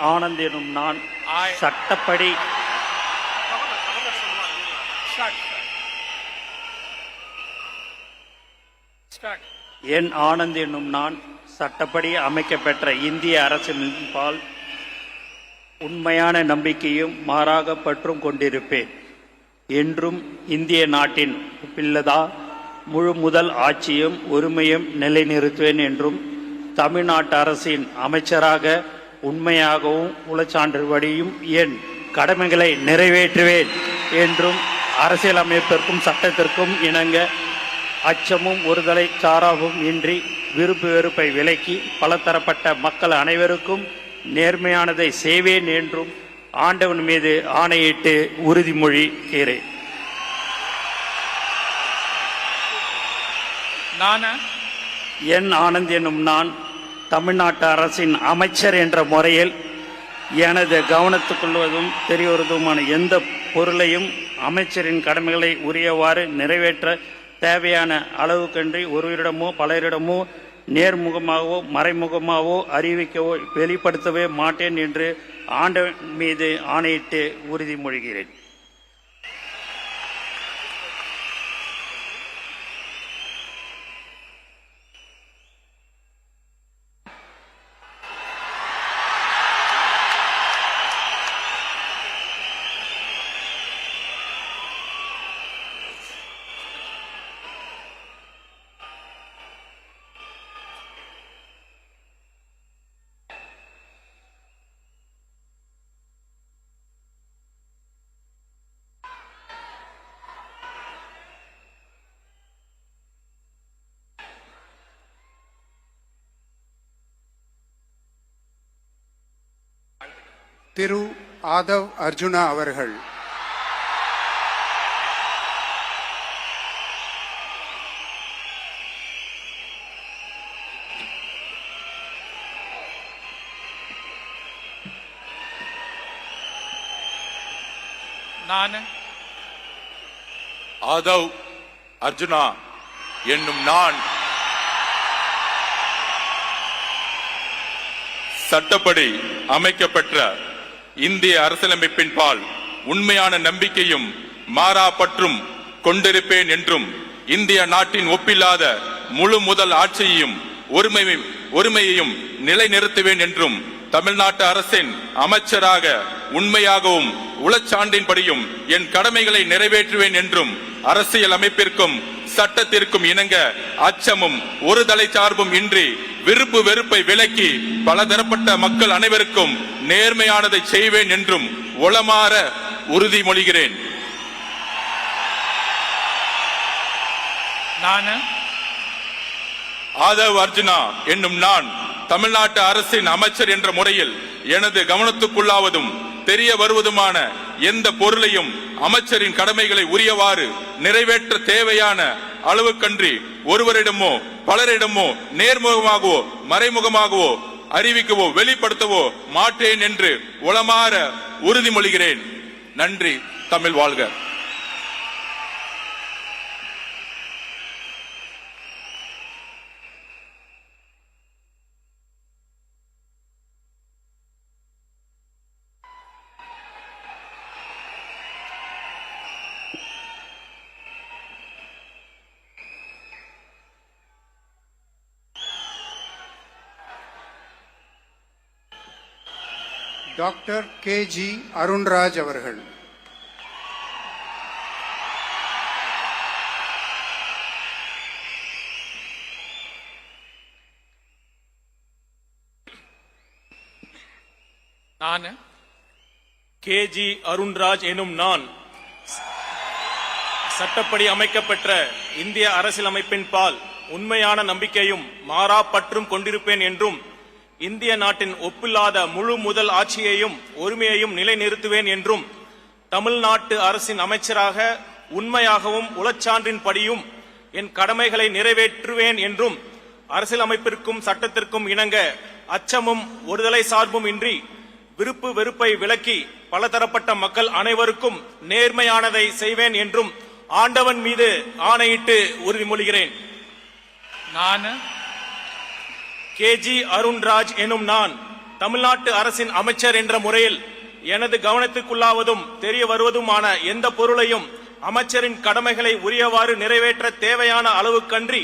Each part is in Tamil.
ஆனந்த் எனும் நான் சட்டப்படி என் ஆனந்த் என்னும் நான் சட்டப்படி அமைக்கப்பெற்ற இந்திய அரசின்பால் உண்மையான நம்பிக்கையும் மாறாக பற்றும் கொண்டிருப்பேன் என்றும் இந்திய நாட்டின் பிள்ளதா முழு முதல் ஆட்சியும் உரிமையும் நிலைநிறுத்துவேன் என்றும் தமிழ்நாட்டு அரசின் அமைச்சராக உண்மையாகவும் உளச்சான்றுபடியும் என் கடமைகளை நிறைவேற்றுவேன் என்றும் அரசியலமைப்பிற்கும் சட்டத்திற்கும் இணங்க அச்சமும் ஒருதலை சாராவும் இன்றி விருப்பு வெறுப்பை விலக்கி பலதரப்பட்ட மக்கள் அனைவருக்கும் நேர்மையானதை செய்வேன் என்றும் ஆண்டவன் மீது ஆணையிட்டு உறுதிமொழிகிறேன். என் ஆனந்த் என்னும் நான் தமிழ்நாட்டு அரசின் அமைச்சர் என்ற முறையில் எனது கவனத்துக்கொள்வதும் தெரியவதுமான எந்த பொருளையும் அமைச்சரின் கடமைகளை உரியவாறு நிறைவேற்ற தேவையான அளவுக்கன்றி ஒருவரிடமோ பலரிடமோ நேர்முகமாகவோ மறைமுகமாகவோ அறிவிக்கவோ வெளிப்படுத்தவே மாட்டேன் என்று ஆண்டவன் மீது ஆணையிட்டு உறுதிமொழிகிறேன். திரு ஆதவ் அர்ஜுனா அவர்கள். நான் ஆதவ் அர்ஜுனா என்னும் நான் சட்டப்படி அமைக்கப்பெற்ற இந்திய அரசியலமைப்பின் பால் உண்மையான நம்பிக்கையும் மாறா பற்றும் கொண்டிருப்பேன் என்றும் இந்திய நாட்டின் ஒப்பில்லாத முழு முதல் ஆட்சியையும் ஒருமையையும் நிலைநிறுத்துவேன் என்றும் தமிழ்நாட்டு அரசின் அமைச்சராக உண்மையாகவும் உளச்சான்றின்படியும் என் கடமைகளை நிறைவேற்றுவேன் என்றும் அரசியல் அமைப்பிற்கும் சட்டத்திற்கும் இணங்க அச்சமும் ஒரு தலை சார்பும் இன்றி விருப்பு வெறுப்பை விலக்கி பலதரப்பட்ட மக்கள் அனைவருக்கும் நேர்மையானதை செய்வேன் என்றும் உளமாற உறுதிமொழிகிறேன். நான் ஆதவ் அர்ஜுனா என்னும் நான் தமிழ்நாட்டு அரசின் அமைச்சர் என்ற முறையில் எனது கவனத்துக்குள்ளாவதும் தெரிய வருவதுமான எந்த பொருளையும் அமைச்சரின் கடமைகளை உரியவாறு நிறைவேற்ற தேவையான அளவுக்கன்றி ஒருவரிடமோ பலரிடமோ நேர்முகமாகவோ மறைமுகமாகவோ அறிவிக்கவோ வெளிப்படுத்தவோ மாட்டேன் என்று உளமாற உறுதிமொழிகிறேன். நன்றி. தமிழ் வாழ்க. டாக்டர் KG அருண்ராஜ் அவர்கள். நான் KG அருண்ராஜ் எனும் நான் சட்டப்படி அமைக்கப்பெற்ற இந்திய அரசியலமைப்பின் பால் உண்மையான நம்பிக்கையும் மாறா பற்றும் கொண்டிருப்பேன் என்றும் இந்திய நாட்டின் ஒப்பில்லாத முழு முதல் ஆட்சியையும் உரிமையையும் நிலைநிறுத்துவேன் என்றும் தமிழ்நாட்டு அரசின் அமைச்சராக உண்மையாகவும் உளச்சான்றின்படியும் என் கடமைகளை நிறைவேற்றுவேன் என்றும் அரசியலமைப்பிற்கும் சட்டத்திற்கும் இணங்க அச்சமும் ஒருதலை சார்பும் இன்றி விருப்பு வெறுப்பை விலக்கி பலதரப்பட்ட மக்கள் அனைவருக்கும் நேர்மையானதை செய்வேன் என்றும் ஆண்டவன் மீது ஆணையிட்டு உறுதிமொழிகிறேன். நான் KG அருண்ராஜ் எனும் நான் தமிழ்நாட்டு அரசின் அமைச்சர் என்ற முறையில் எனது கவனத்துக்குள்ளாவதும் தெரிய வருவதுமான எந்த பொருளையும் அமைச்சரின் கடமைகளை உரியவாறு நிறைவேற்ற தேவையான அளவுக்கன்றி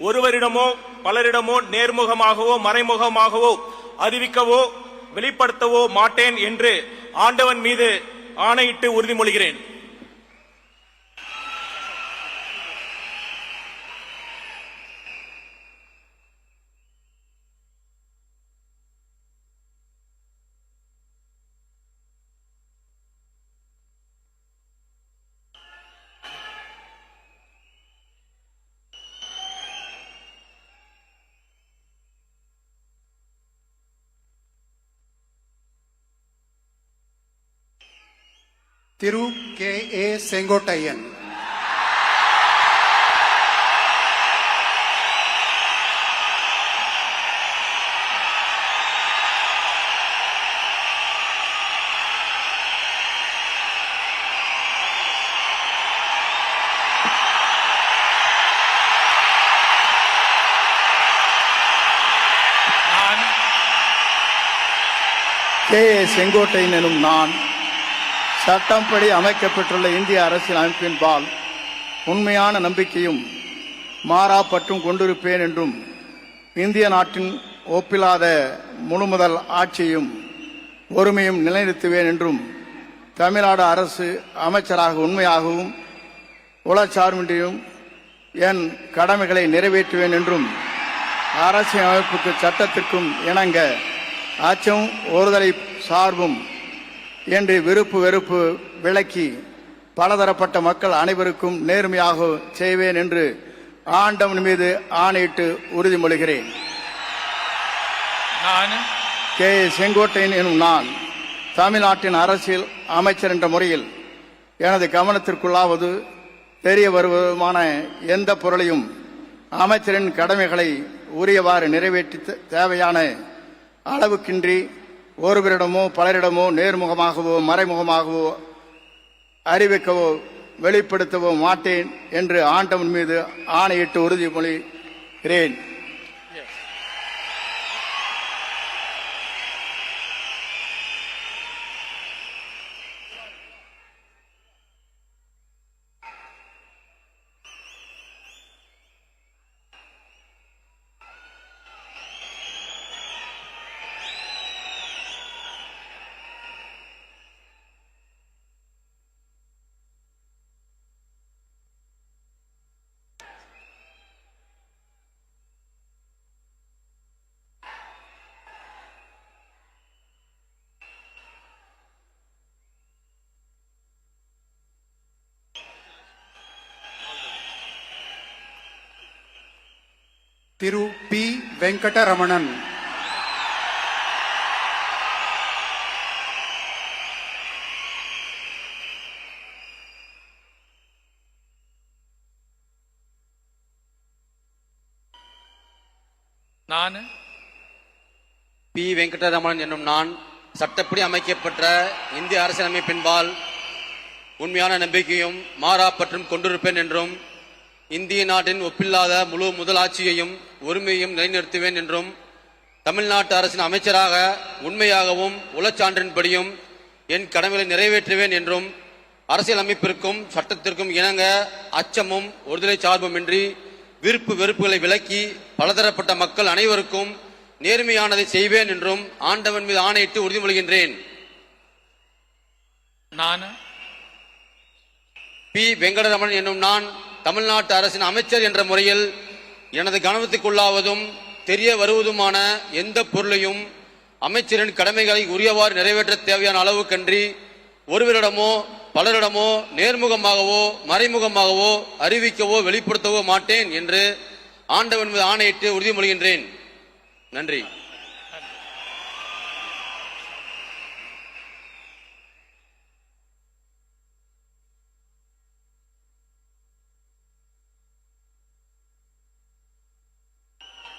ஒருவரிடமோ பலரிடமோ நேர்முகமாகவோ மறைமுகமாகவோ அறிவிக்கவோ வெளிப்படுத்தவோ மாட்டேன் என்று ஆண்டவன் மீது ஆணையிட்டு உறுதிமொழிகிறேன். திரு K.A. செங்கோட்டையன். நான் K.A. செங்கோட்டையன் எனும் நான் சட்டப்படி அமைக்கப்பட்டுள்ள இந்திய அரசியல் அமைப்பின்பால் உண்மையான நம்பிக்கையும் மாறாப்பற்றும் கொண்டிருப்பேன் என்றும் இந்திய நாட்டின் ஒப்பில்லாத முழுமுதல் ஆட்சியையும் ஒருமையும் நிலைநிறுத்துவேன் என்றும் தமிழ்நாடு அரசு அமைச்சராக உண்மையாகவும் உளச்சார்பின்றியும் என் கடமைகளை நிறைவேற்றுவேன் என்றும் அரசியல் அமைப்புக்கு சட்டத்திற்கும் இணங்க அச்சம் ஒருதலை சார்பும் என்று விருப்பு வெறுப்பு விளக்கி பலதரப்பட்ட மக்கள் அனைவருக்கும் நேர்மையாக செய்வேன் என்று ஆண்டவன் மீது ஆணையிட்டு உறுதிமொழிகிறேன். நான் K.A. செங்கோட்டையன் எனும் நான் தமிழ்நாட்டின் அரசியல் அமைச்சர் என்ற முறையில் எனது கவனத்திற்குள்ளாவது தெரிய வருவதுமான எந்த பொருளையும் அமைச்சரின் கடமைகளை உரியவாறு நிறைவேற்றி தேவையான அளவுக்கின்றி ஒருவரிடமோ பலரிடமோ நேர்முகமாகவோ மறைமுகமாகவோ அறிவிக்கவோ வெளிப்படுத்தவோ மாட்டேன் என்று ஆண்டவன் மீது ஆணையிட்டு உறுதிமொழிகிறேன். திரு P. வெங்கடரமணன். நான் பி. வெங்கடரமணன் என்னும் நான் சட்டப்படி அமைக்கப்பட்ட இந்திய அரசியலமைப்பின்பால் உண்மையான நம்பிக்கையும் மாறாப்பற்றும் கொண்டிருப்பேன் என்றும் இந்திய நாட்டின் ஒப்பில்லாத முழு முதலாட்சியையும் ஒருமையையும் நிலைநிறுத்துவேன் என்றும் தமிழ்நாட்டு அரசின் அமைச்சராக உண்மையாகவும் உளச்சான்றின்படியும் என் கடமைகளை நிறைவேற்றுவேன் என்றும் அரசியல் அமைப்பிற்கும் சட்டத்திற்கும் இணங்க அச்சமும் ஒருதலை சார்புமின்றி விருப்பு வெறுப்புகளை விலக்கி பலதரப்பட்ட மக்கள் அனைவருக்கும் நேர்மையானதை செய்வேன் என்றும் ஆண்டவன் மீது ஆணையிட்டு உறுதிமொழிகின்றேன். நான் பி. வெங்கடரமணன் என்னும் நான் தமிழ்நாட்டு அரசின் அமைச்சர் என்ற முறையில் எனது கவனத்துக்குள்ளாவதும் தெரிய வருவதுமான எந்த பொருளையும் அமைச்சரின் கடமைகளை உரியவாறு நிறைவேற்ற தேவையான அளவுக்கன்றி ஒருவரிடமோ பலரிடமோ நேர்முகமாகவோ மறைமுகமாகவோ அறிவிக்கவோ வெளிப்படுத்தவோ மாட்டேன் என்று ஆண்டவன் மீது ஆணையிட்டு உறுதிமொழிகின்றேன். நன்றி.